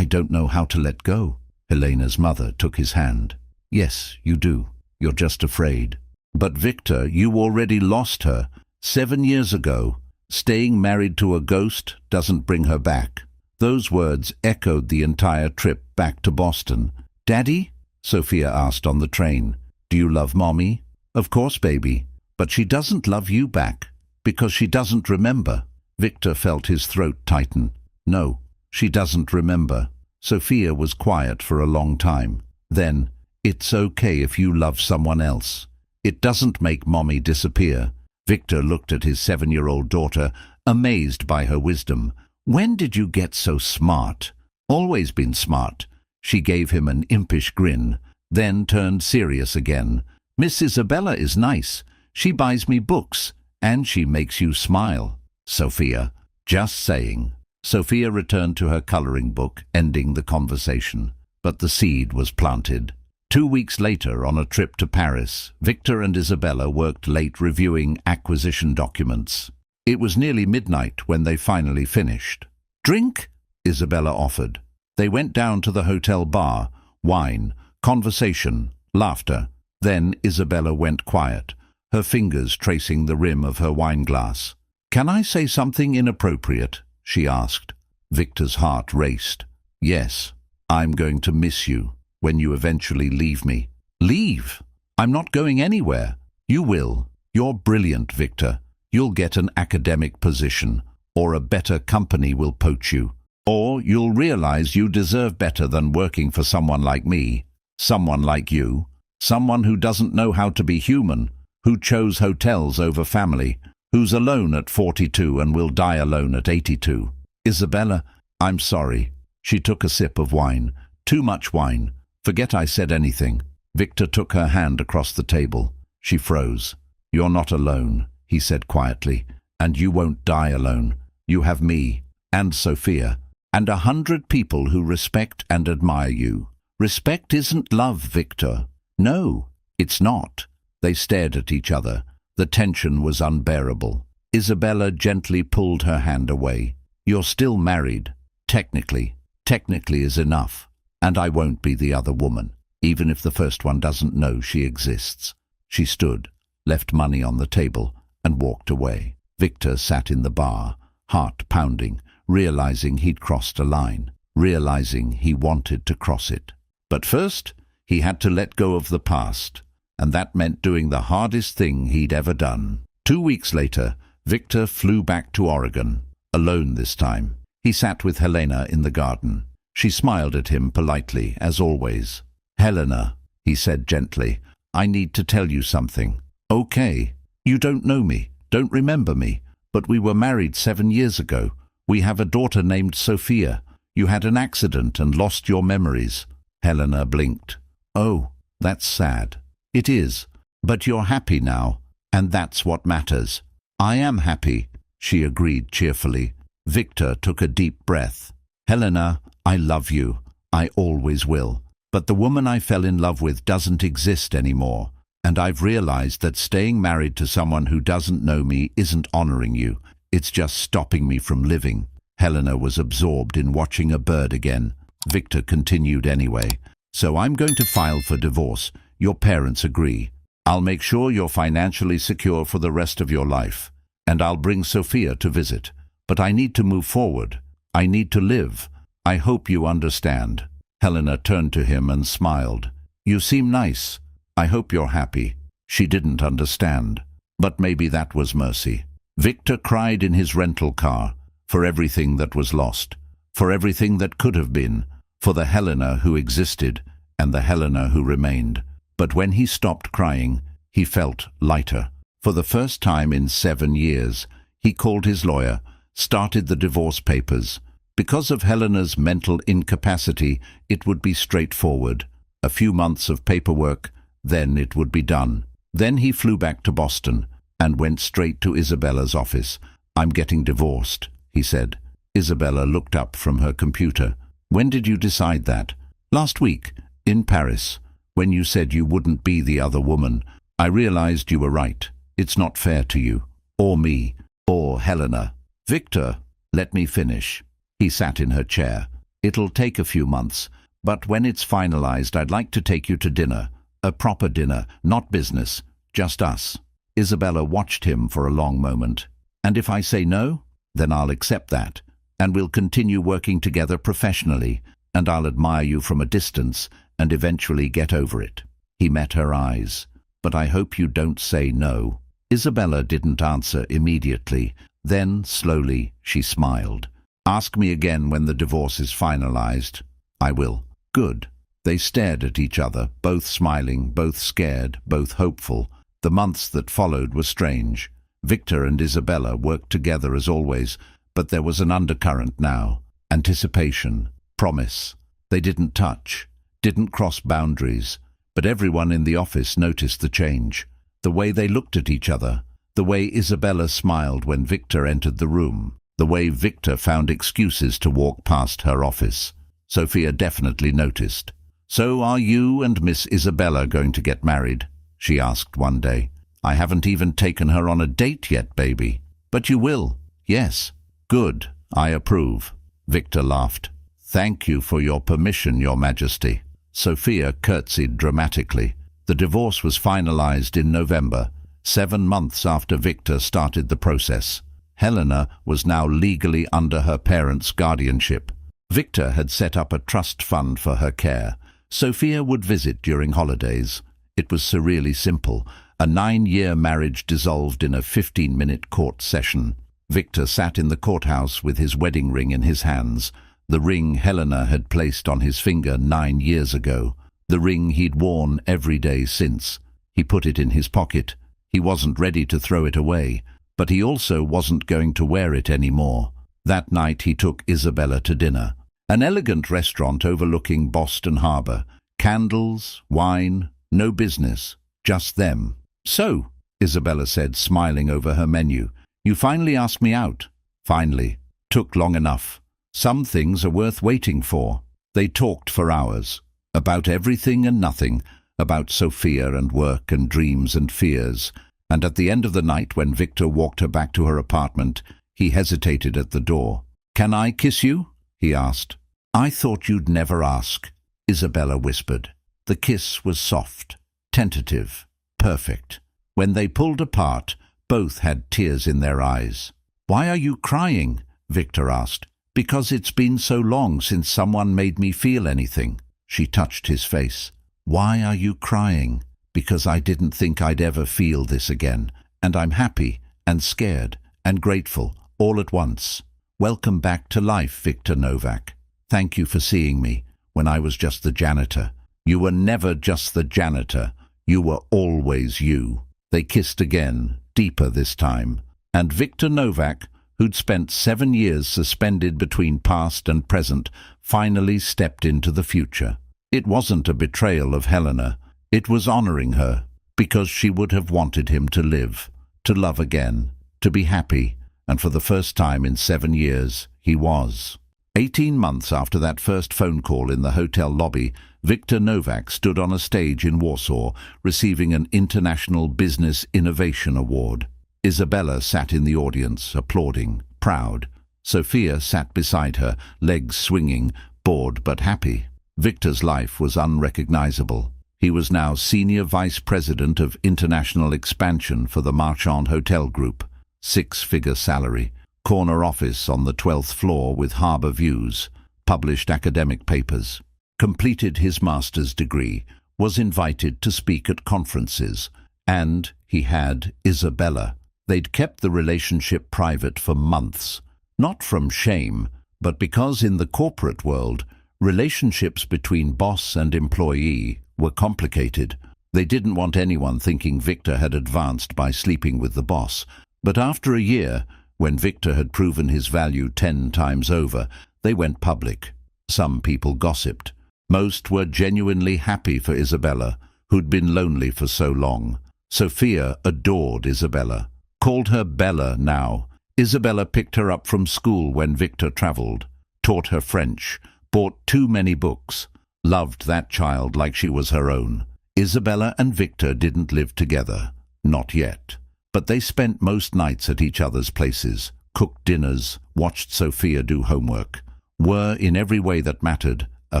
don't know how to let go." Helena's mother took his hand. "Yes, you do. You're just afraid." "But Victor, you already lost her 7 years ago. Staying married to a ghost doesn't bring her back." Those words echoed the entire trip back to Boston. "Daddy?" Sophia asked on the train. "Do you love Mommy?" "Of course, baby. But she doesn't love you back, because she doesn't remember." Victor felt his throat tighten. "No, she doesn't remember." Sophia was quiet for a long time. Then, "It's okay if you love someone else. It doesn't make Mommy disappear." Victor looked at his 7-year-old daughter, amazed by her wisdom. "When did you get so smart?" "Always been smart." She gave him an impish grin, then turned serious again. "Miss Isabella is nice. She buys me books, and she makes you smile." "Sophia." "Just saying." Sophia returned to her coloring book, ending the conversation. But the seed was planted. 2 weeks later, on a trip to Paris, Victor and Isabella worked late reviewing acquisition documents. It was nearly midnight when they finally finished. "Drink?" Isabella offered. They went down to the hotel bar. Wine, conversation, laughter. Then Isabella went quiet, her fingers tracing the rim of her wineglass. "Can I say something inappropriate?" she asked. Victor's heart raced. "Yes, I'm going to miss you when you eventually leave me." "Leave? I'm not going anywhere." "You will. You're brilliant, Victor. You'll get an academic position, or a better company will poach you. Or you'll realize you deserve better than working for someone like me, someone like you, someone who doesn't know how to be human, who chose hotels over family, who's alone at 42 and will die alone at 82. "Isabella, I'm sorry." She took a sip of wine. "Too much wine. Forget I said anything." Victor took her hand across the table. She froze. "You're not alone," he said quietly, "and you won't die alone. You have me, and Sophia, and 100 people who respect and admire you. Respect isn't love, Victor. No, it's not." They stared at each other. The tension was unbearable. Isabella gently pulled her hand away. "You're still married. Technically. Technically is enough. And I won't be the other woman, even if the first one doesn't know she exists." She stood, left money on the table, and walked away. Victor sat in the bar, heart pounding, realizing he'd crossed a line, realizing he wanted to cross it. But first, he had to let go of the past, and that meant doing the hardest thing he'd ever done. 2 weeks later, Victor flew back to Oregon, alone this time. He sat with Helena in the garden. She smiled at him politely, as always. "Helena," he said gently, "I need to tell you something." "Okay. You don't know me, don't remember me, but we were married 7 years ago. We have a daughter named Sophia. You had an accident and lost your memories." Helena blinked. "Oh, that's sad." "It is, but you're happy now, and that's what matters." "I am happy," she agreed cheerfully. Victor took a deep breath. "Helena, I love you. I always will. But the woman I fell in love with doesn't exist anymore. And I've realized that staying married to someone who doesn't know me isn't honoring you. It's just stopping me from living." Helena was absorbed in watching a bird again. Victor continued anyway. "So I'm going to file for divorce. Your parents agree. I'll make sure you're financially secure for the rest of your life. And I'll bring Sophia to visit. But I need to move forward. I need to live. I hope you understand." Helena turned to him and smiled. "You seem nice. I hope you're happy." She didn't understand. But maybe that was mercy. Victor cried in his rental car for everything that was lost, for everything that could have been, for the Helena who existed and the Helena who remained. But when he stopped crying, he felt lighter. For the first time in 7 years, he called his lawyer, started the divorce papers. Because of Helena's mental incapacity, it would be straightforward. A few months of paperwork, then it would be done. Then he flew back to Boston and went straight to Isabella's office. "I'm getting divorced," he said. Isabella looked up from her computer. "When did you decide that?" "Last week, in Paris, when you said you wouldn't be the other woman. I realized you were right. It's not fair to you, or me, or Helena." "Victor, let me finish." He sat in her chair. "It'll take a few months, but when it's finalized, I'd like to take you to dinner. A proper dinner, not business, just us." Isabella watched him for a long moment. "And if I say no, then I'll accept that, and we'll continue working together professionally, and I'll admire you from a distance and eventually get over it." He met her eyes. "But I hope you don't say no." Isabella didn't answer immediately. Then, slowly, she smiled. "Ask me again when the divorce is finalized." "I will." "Good." They stared at each other, both smiling, both scared, both hopeful. The months that followed were strange. Victor and Isabella worked together as always, but there was an undercurrent now. Anticipation, promise. They didn't touch, didn't cross boundaries, but everyone in the office noticed the change. The way they looked at each other, the way Isabella smiled when Victor entered the room, the way Victor found excuses to walk past her office. Sophia definitely noticed. "So are you and Miss Isabella going to get married?" she asked one day. "I haven't even taken her on a date yet, baby." "But you will." "Yes." "Good. I approve." Victor laughed. "Thank you for your permission, Your Majesty." Sophia curtsied dramatically. The divorce was finalized in November, 7 months after Victor started the process. Helena was now legally under her parents' guardianship. Victor had set up a trust fund for her care. Sophia would visit during holidays. It was surreally simple. A 9-year marriage dissolved in a 15-minute court session. Victor sat in the courthouse with his wedding ring in his hands, the ring Helena had placed on his finger 9 years ago, the ring he'd worn every day since. He put it in his pocket. He wasn't ready to throw it away, but he also wasn't going to wear it anymore. That night he took Isabella to dinner. An elegant restaurant overlooking Boston Harbor. Candles, wine, no business, just them. "So," Isabella said, smiling over her menu, "you finally asked me out." "Finally. Took long enough. Some things are worth waiting for." They talked for hours, about everything and nothing, about Sophia and work and dreams and fears. And at the end of the night, when Victor walked her back to her apartment, he hesitated at the door. "Can I kiss you?" he asked. "I thought you'd never ask," Isabella whispered. The kiss was soft, tentative, perfect. When they pulled apart, both had tears in their eyes. "Why are you crying?" Victor asked. "Because it's been so long since someone made me feel anything." She touched his face. "Why are you crying?" "Because I didn't think I'd ever feel this again, and I'm happy and scared and grateful all at once. Welcome back to life, Victor Novak. Thank you for seeing me when I was just the janitor. You were never just the janitor. You were always you." They kissed again, deeper this time. And Victor Novak, who'd spent 7 years suspended between past and present, finally stepped into the future. It wasn't a betrayal of Helena. It was honoring her, because she would have wanted him to live, to love again, to be happy, and for the first time in 7 years, he was. 18 months after that first phone call in the hotel lobby, Victor Novak stood on a stage in Warsaw, receiving an International Business Innovation Award. Isabella sat in the audience, applauding, proud. Sophia sat beside her, legs swinging, bored but happy. Victor's life was unrecognizable. He was now Senior Vice President of International Expansion for the Marchand Hotel Group. 6-figure salary. Corner office on the 12th floor with harbour views. Published academic papers. Completed his master's degree. Was invited to speak at conferences. And he had Isabella. They'd kept the relationship private for months. Not from shame, but because in the corporate world, relationships between boss and employee were complicated. They didn't want anyone thinking Victor had advanced by sleeping with the boss. But after a year, when Victor had proven his value 10 times over, they went public. Some people gossiped. Most were genuinely happy for Isabella, who'd been lonely for so long. Sophia adored Isabella, called her Bella now. Isabella picked her up from school when Victor travelled, taught her French, bought too many books, loved that child like she was her own. Isabella and Victor didn't live together, not yet. But they spent most nights at each other's places, cooked dinners, watched Sophia do homework, were, in every way that mattered, a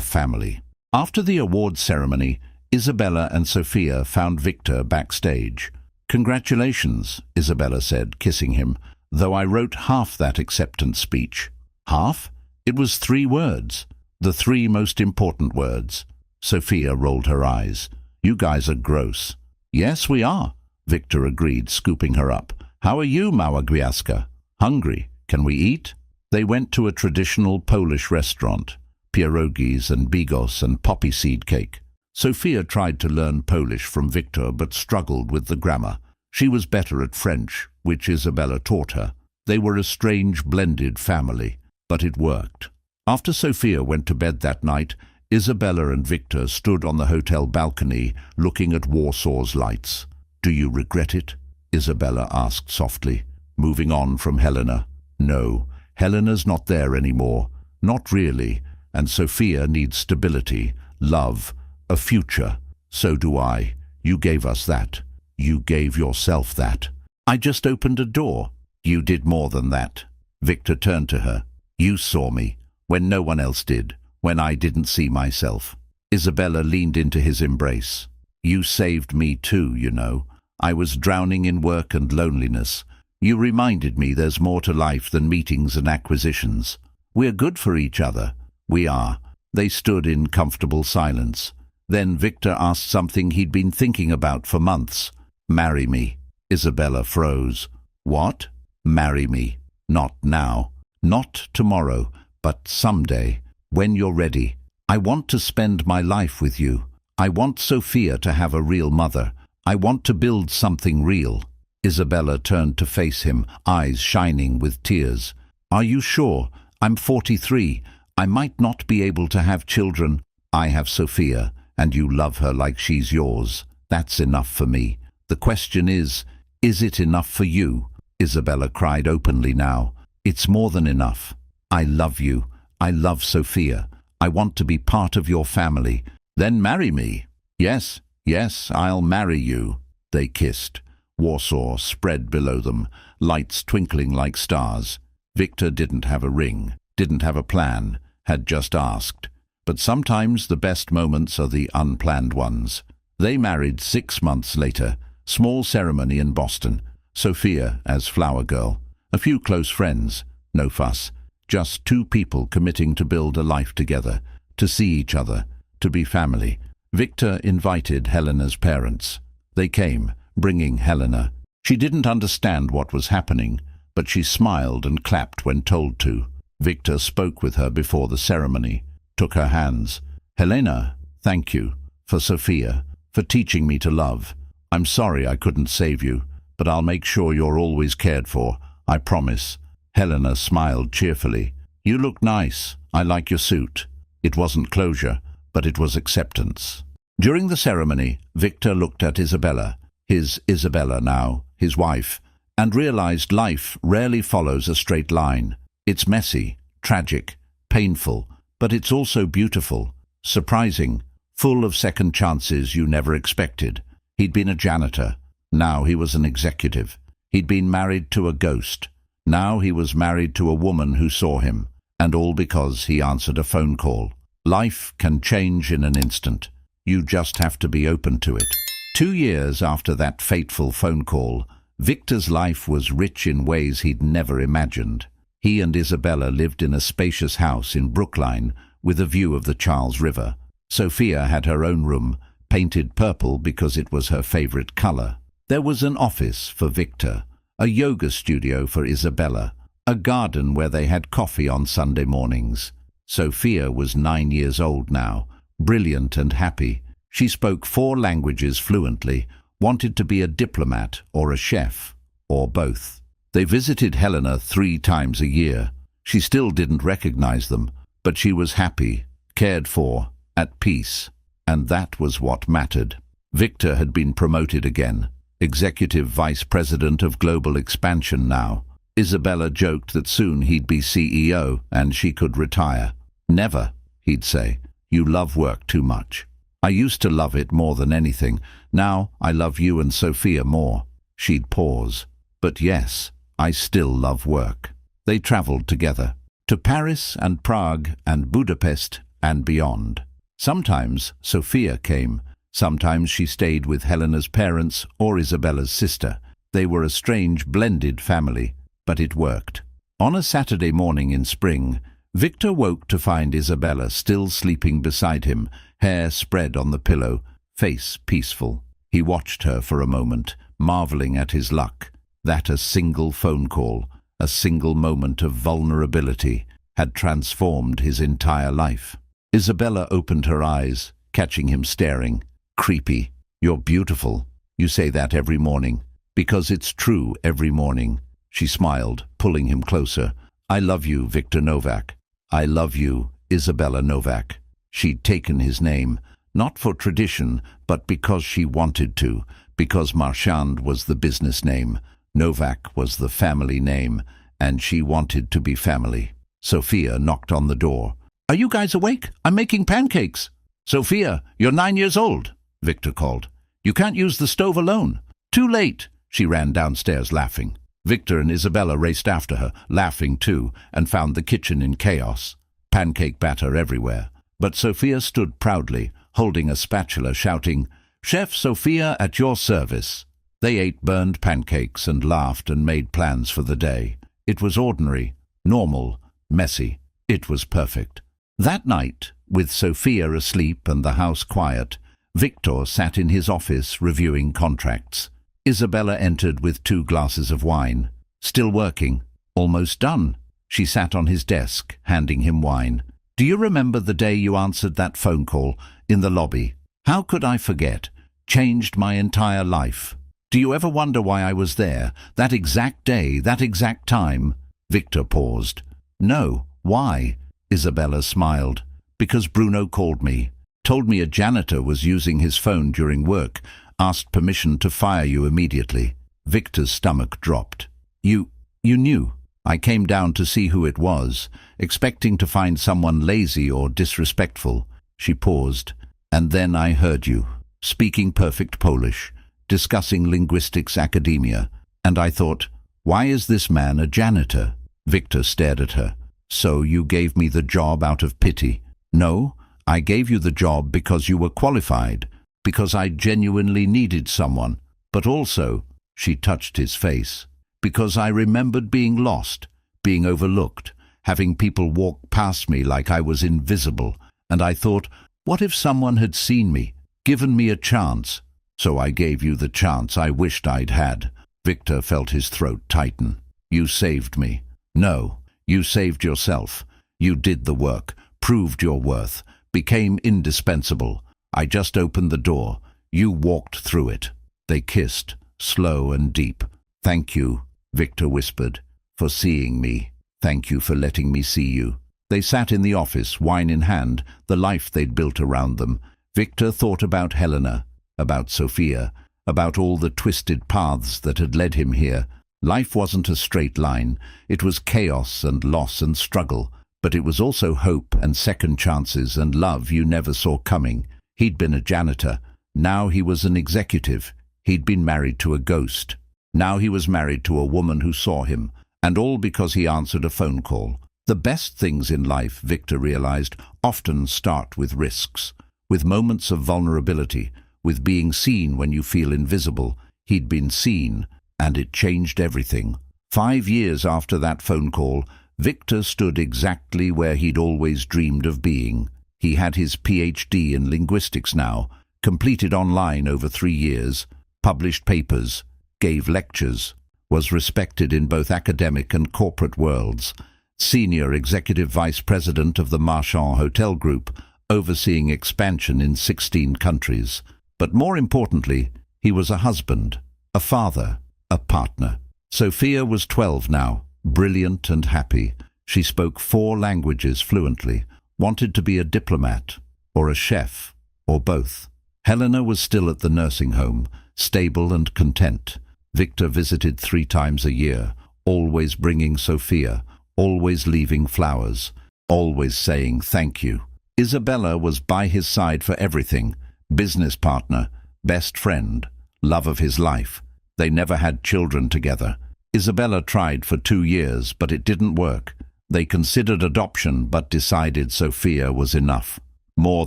family. After the award ceremony, Isabella and Sophia found Victor backstage. "Congratulations," Isabella said, kissing him, "though I wrote half that acceptance speech." "Half? It was 3 words. The 3 most important words." Sophia rolled her eyes. "You guys are gross." "Yes, we are," Victor agreed, scooping her up. "How are you, Mała Gwiazdka? Hungry? Can we eat?" They went to a traditional Polish restaurant. Pierogis and bigos and poppy seed cake. Sophia tried to learn Polish from Victor but struggled with the grammar. She was better at French, which Isabella taught her. They were a strange blended family, but it worked. After Sophia went to bed that night, Isabella and Victor stood on the hotel balcony looking at Warsaw's lights. "Do you regret it?" Isabella asked softly, moving on from Helena. "No, Helena's not there anymore. Not really. And Sophia needs stability, love, a future. So do I. You gave us that. You gave yourself that." "I just opened a door." "You did more than that." Victor turned to her. "You saw me, when no one else did, when I didn't see myself." Isabella leaned into his embrace. "You saved me too, you know. I was drowning in work and loneliness. You reminded me there's more to life than meetings and acquisitions. We're good for each other. We are." They stood in comfortable silence. Then Victor asked something he'd been thinking about for months. "Marry me." Isabella froze. "What?" "Marry me. Not now. Not tomorrow, but someday, when you're ready. I want to spend my life with you. I want Sophia to have a real mother. I want to build something real." Isabella turned to face him, eyes shining with tears. "Are you sure? I'm 43. I might not be able to have children. I have Sophia, and you love her like she's yours. That's enough for me. The question is it enough for you?" Isabella cried openly now. "It's more than enough. I love you. I love Sophia. I want to be part of your family. Then marry me." "Yes, yes, I'll marry you." They kissed. Warsaw spread below them, lights twinkling like stars. Victor didn't have a ring, didn't have a plan, had just asked. But sometimes the best moments are the unplanned ones. They married 6 months later. Small ceremony in Boston. Sophia as flower girl. A few close friends. No fuss. Just 2 people committing to build a life together, to see each other, to be family. Victor invited Helena's parents. They came, bringing Helena. She didn't understand what was happening, but she smiled and clapped when told to. Victor spoke with her before the ceremony, took her hands. "Helena, thank you. For Sophia, for teaching me to love. I'm sorry I couldn't save you, but I'll make sure you're always cared for. I promise." Helena smiled cheerfully. "You look nice. I like your suit." It wasn't closure, but it was acceptance. During the ceremony, Victor looked at Isabella, his Isabella now, his wife, and realized life rarely follows a straight line. It's messy, tragic, painful, but it's also beautiful, surprising, full of second chances you never expected. He'd been a janitor. Now he was an executive. He'd been married to a ghost. Now he was married to a woman who saw him, and all because he answered a phone call. Life can change in an instant. You just have to be open to it. 2 years after that fateful phone call, Victor's life was rich in ways he'd never imagined. He and Isabella lived in a spacious house in Brookline with a view of the Charles River. Sophia had her own room, painted purple because it was her favorite color. There was an office for Victor, a yoga studio for Isabella, a garden where they had coffee on Sunday mornings. Sophia was 9 years old now, brilliant and happy. She spoke 4 languages fluently, wanted to be a diplomat or a chef, or both. They visited Helena 3 times a year. She still didn't recognize them, but she was happy, cared for, at peace. And that was what mattered. Victor had been promoted again, Executive Vice President of Global Expansion now. Isabella joked that soon he'd be CEO and she could retire. Never, he'd say. You love work too much. I used to love it more than anything. Now I love you and Sophia more. She'd pause. But yes, I still love work. They traveled together to Paris and Prague and Budapest and beyond. Sometimes Sophia came. Sometimes she stayed with Helena's parents or Isabella's sister. They were a strange blended family, but it worked. On a Saturday morning in spring, Victor woke to find Isabella still sleeping beside him, hair spread on the pillow, face peaceful. He watched her for a moment, marveling at his luck, that a single phone call, a single moment of vulnerability, had transformed his entire life. Isabella opened her eyes, catching him staring. Creepy. You're beautiful. You say that every morning. Because it's true every morning. She smiled, pulling him closer. I love you, Victor Novak. I love you, Isabella Novak. She'd taken his name, not for tradition, but because she wanted to, because Marchand was the business name, Novak was the family name, and she wanted to be family. Sophia knocked on the door. Are you guys awake? I'm making pancakes. Sophia, you're 9 years old, Victor called. You can't use the stove alone. Too late. She ran downstairs laughing. Victor and Isabella raced after her, laughing too, and found the kitchen in chaos. Pancake batter everywhere. But Sophia stood proudly, holding a spatula, shouting, Chef Sophia at your service. They ate burned pancakes and laughed and made plans for the day. It was ordinary, normal, messy. It was perfect. That night, with Sophia asleep and the house quiet, Victor sat in his office reviewing contracts. Isabella entered with 2 glasses of wine. Still working. Almost done. She sat on his desk, handing him wine. Do you remember the day you answered that phone call in the lobby? How could I forget? Changed my entire life. Do you ever wonder why I was there, that exact day, that exact time? Victor paused. No. Why? Isabella smiled. Because Bruno called me. Told me a janitor was using his phone during work. Asked permission to fire you immediately. Victor's stomach dropped. You knew. I came down to see who it was, expecting to find someone lazy or disrespectful. She paused. And then I heard you, speaking perfect Polish, discussing linguistics academia, and I thought, why is this man a janitor? Victor stared at her. So you gave me the job out of pity? No, I gave you the job because you were qualified, because I genuinely needed someone, but also, she touched his face, because I remembered being lost, being overlooked, having people walk past me like I was invisible, and I thought, what if someone had seen me, given me a chance? So I gave you the chance I wished I'd had. Victor felt his throat tighten. You saved me. No, you saved yourself. You did the work, proved your worth, became indispensable. I just opened the door. You walked through it. They kissed, slow and deep. Thank you, Victor whispered, for seeing me. Thank you for letting me see you. They sat in the office, wine in hand, the life they'd built around them. Victor thought about Helena, about Sophia, about all the twisted paths that had led him here. Life wasn't a straight line. It was chaos and loss and struggle. but it was also hope and second chances and love you never saw coming. He'd been a janitor. Now he was an executive. He'd been married to a ghost. Now he was married to a woman who saw him, and all because he answered a phone call. The best things in life, Victor realized, often start with risks, with moments of vulnerability, with being seen when you feel invisible. He'd been seen, and it changed everything. 5 years after that phone call, Victor stood exactly where he'd always dreamed of being. He had his PhD in linguistics now, completed online over 3 years, published papers, gave lectures, was respected in both academic and corporate worlds, senior executive vice president of the Marchand Hotel Group, overseeing expansion in 16 countries. But more importantly, he was a husband, a father, a partner. Sophia was 12 now, brilliant and happy. She spoke 4 languages fluently, wanted to be a diplomat, or a chef, or both. Helena was still at the nursing home, stable and content. Victor visited 3 times a year, always bringing Sophia, always leaving flowers, always saying thank you. Isabella was by his side for everything, business partner, best friend, love of his life. They never had children together. Isabella tried for 2 years, but it didn't work. They considered adoption, but decided Sophia was enough, more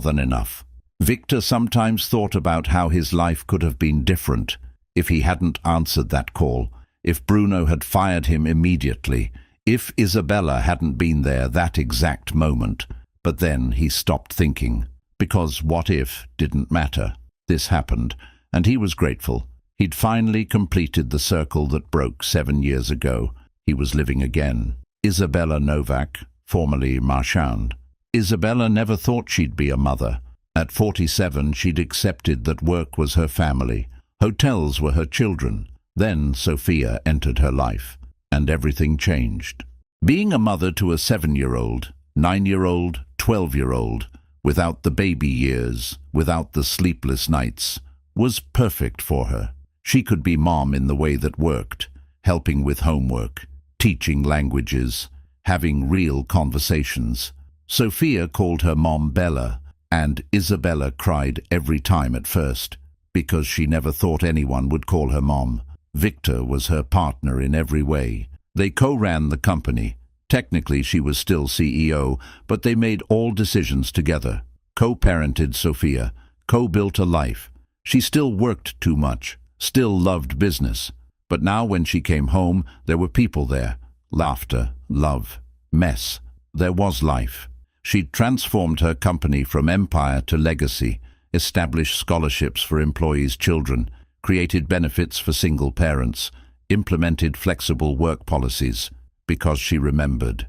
than enough. Victor sometimes thought about how his life could have been different if he hadn't answered that call, if Bruno had fired him immediately, if Isabella hadn't been there that exact moment. But then he stopped thinking, because what if didn't matter. This happened, and he was grateful. He'd finally completed the circle that broke 7 years ago. He was living again. Isabella Novak, formerly Marchand. Isabella never thought she'd be a mother. At 47, she'd accepted that work was her family. Hotels were her children. Then Sophia entered her life, and everything changed. Being a mother to a 7-year-old, 9-year-old, 12-year-old, without the baby years, without the sleepless nights, was perfect for her. She could be mom in the way that worked, helping with homework, teaching languages, having real conversations. Sophia called her mom Bella, and Isabella cried every time at first, because she never thought anyone would call her mom. Victor was her partner in every way. They co-ran the company. Technically, she was still CEO, but they made all decisions together. Co-parented Sophia, co-built a life. She still worked too much, still loved business. But now when she came home, there were people there. Laughter, love, mess. There was life. She'd transformed her company from empire to legacy, established scholarships for employees' children, created benefits for single parents, implemented flexible work policies, because she remembered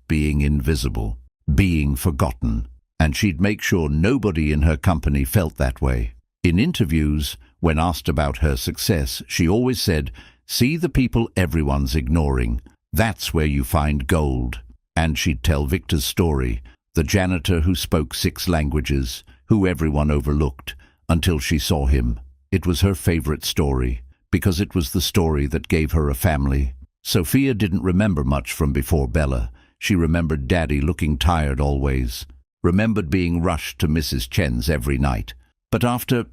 being invisible, being forgotten, and she'd make sure nobody in her company felt that way. In interviews, when asked about her success, she always said, "See the people everyone's ignoring. That's where you find gold." And she'd tell Victor's story, the janitor who spoke 6 languages, who everyone overlooked, until she saw him. It was her favorite story, because it was the story that gave her a family. Sophia didn't remember much from before Bella. She remembered Daddy looking tired always, remembered being rushed to Mrs. Chen's every night. But after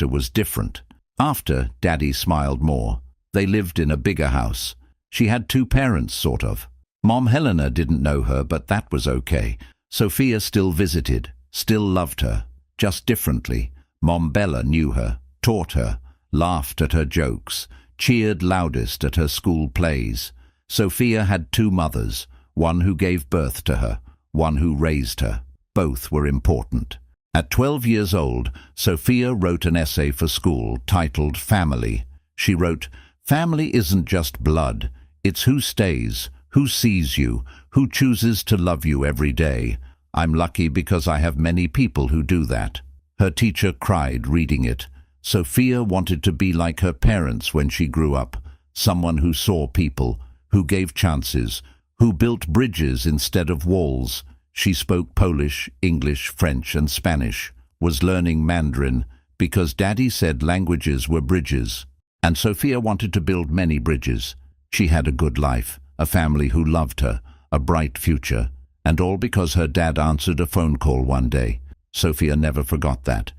was different. After, Daddy smiled more. They lived in a bigger house. She had 2 parents, sort of. Mom Helena didn't know her, but that was okay. Sophia still visited, still loved her, just differently. Mom Bella knew her, taught her, laughed at her jokes, cheered loudest at her school plays. Sophia had 2 mothers, one who gave birth to her, one who raised her. Both were important. At 12 years old, Sophia wrote an essay for school titled Family. She wrote, "Family isn't just blood. It's who stays, who sees you, who chooses to love you every day. I'm lucky because I have many people who do that." Her teacher cried reading it. Sophia wanted to be like her parents when she grew up, someone who saw people, who gave chances, who built bridges instead of walls. She spoke Polish, English, French, and Spanish, was learning Mandarin, because Daddy said languages were bridges. And Sophia wanted to build many bridges. She had a good life, a family who loved her, a bright future, and all because her dad answered a phone call one day. Sophia never forgot that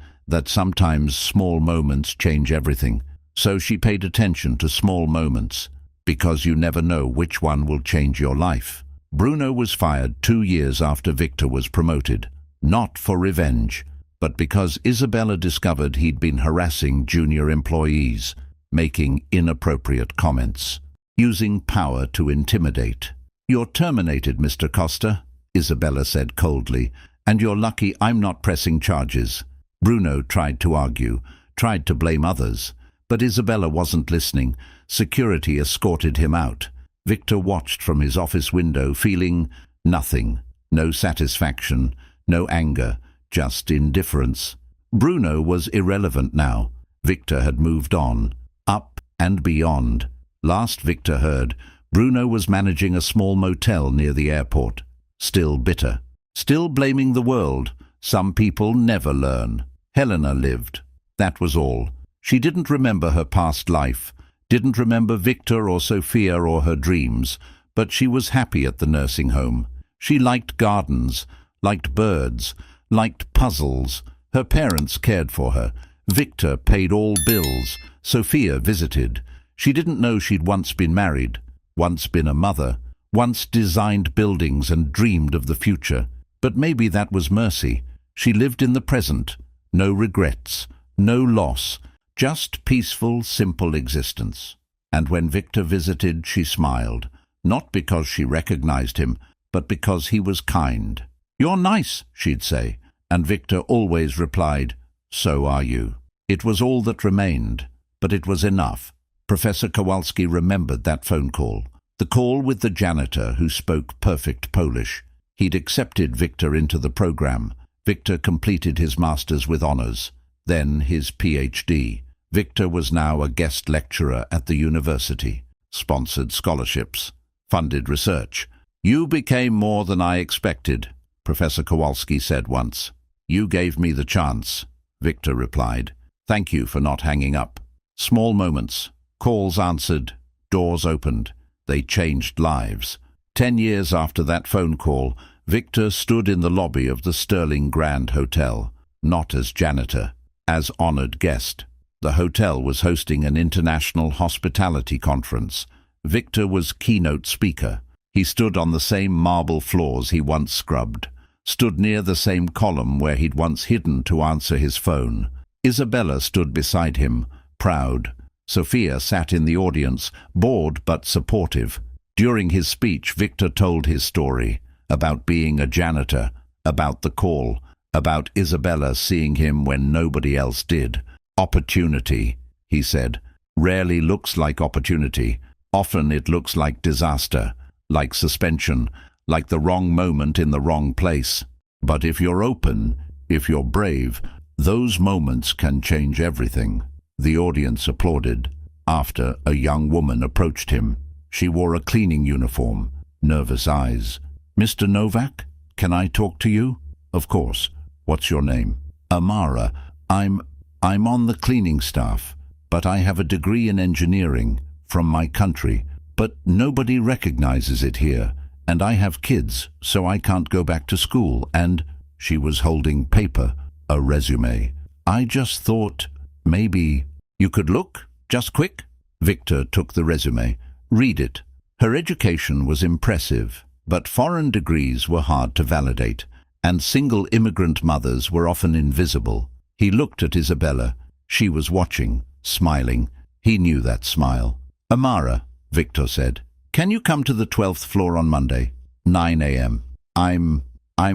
sometimes small moments change everything. So she paid attention to small moments, because you never know which one will change your life. Bruno was fired 2 years after Victor was promoted, not for revenge, but because Isabella discovered he'd been harassing junior employees, making inappropriate comments, using power to intimidate. "You're terminated, Mr. Costa," Isabella said coldly, "and you're lucky I'm not pressing charges." Bruno tried to argue, tried to blame others, but Isabella wasn't listening. Security escorted him out. Victor watched from his office window, feeling nothing, no satisfaction, no anger, just indifference. Bruno was irrelevant now. Victor had moved on, up and beyond. Last Victor heard, Bruno was managing a small motel near the airport. Still bitter. Still blaming the world. Some people never learn. Helena lived. That was all. She didn't remember her past life, didn't remember Victor or Sophia or her dreams, but she was happy at the nursing home. She liked gardens, liked birds, liked puzzles. Her parents cared for her. Victor paid all bills. Sophia visited. She didn't know she'd once been married, once been a mother, once designed buildings and dreamed of the future. But maybe that was mercy. She lived in the present. No regrets, no loss, just peaceful, simple existence. And when Victor visited, she smiled, not because she recognized him, but because he was kind. "You're nice," she'd say, and Victor always replied, "So are you." It was all that remained, but it was enough. Professor Kowalski remembered that phone call, the call with the janitor who spoke perfect Polish. He'd accepted Victor into the program. Victor completed his master's with honors, then his PhD. Victor was now a guest lecturer at the university, sponsored scholarships, funded research. "You became more than I expected," Professor Kowalski said once. "You gave me the chance," Victor replied. "Thank you for not hanging up." Small moments, calls answered, doors opened. They changed lives. 10 years after that phone call, Victor stood in the lobby of the Sterling Grand Hotel, not as janitor, as honored guest. The hotel was hosting an international hospitality conference. Victor was keynote speaker. He stood on the same marble floors he once scrubbed, stood near the same column where he'd once hidden to answer his phone. Isabella stood beside him, proud. Sophia sat in the audience, bored but supportive. During his speech, Victor told his story, about being a janitor, about the call, about Isabella seeing him when nobody else did. "Opportunity," he said, "rarely looks like opportunity. Often it looks like disaster, like suspension, like the wrong moment in the wrong place. But if you're open, if you're brave, those moments can change everything." The audience applauded. After, a young woman approached him. She wore a cleaning uniform, nervous eyes. "Mr. Novak, can I talk to you?" "Of course. What's your name?" "Amara. I'm on the cleaning staff, but I have a degree in engineering from my country, but nobody recognizes it here, and I have kids, so I can't go back to school, and..." She was holding paper, a resume. "I just thought, maybe you could look, just quick." Victor took the resume. "Read it." Her education was impressive, but foreign degrees were hard to validate, and single immigrant mothers were often invisible. He looked at Isabella. She was watching, smiling. He knew that smile. "Amara," Victor said, "can you come to the 12th floor on Monday? 9 a.m. I'm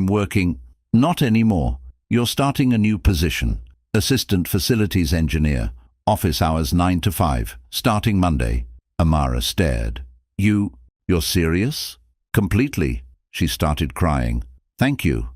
working..." "Not anymore. You're starting a new position. Assistant Facilities Engineer. Office hours 9 to 5. Starting Monday." Amara stared. You're serious?" "Completely." She started crying. Thank you.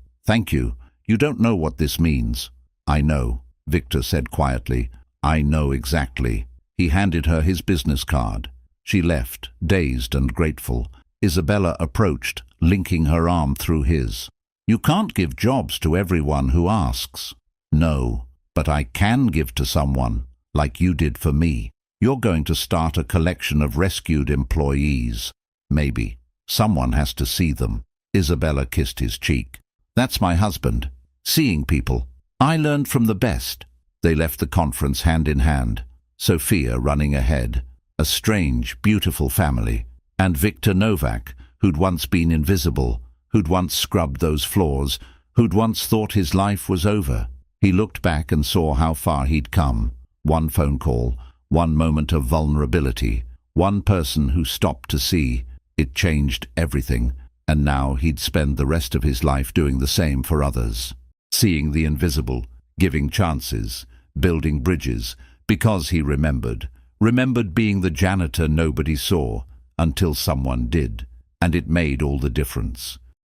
You don't know what this means." "I know," Victor said quietly. "I know exactly." He handed her his business card. She left, dazed and grateful. Isabella approached, linking her arm through his. "You can't give jobs to everyone who asks." "No, but I can give to someone, like you did for me. You're going to start a collection of rescued employees. Maybe." Someone has to see them. Isabella kissed his cheek. That's my husband. Seeing people. I learned from the best. They left the conference hand in hand. Sophia running ahead. A strange, beautiful family. And Victor Novak, who'd once been invisible, who'd once scrubbed those floors, who'd once thought his life was over. He looked back and saw how far he'd come. One phone call, one moment of vulnerability, one person who stopped to see. It changed everything, and now he'd spend the rest of his life doing the same for others. Seeing the invisible, giving chances, building bridges, because he remembered being the janitor nobody saw, until someone did, and it made all the difference.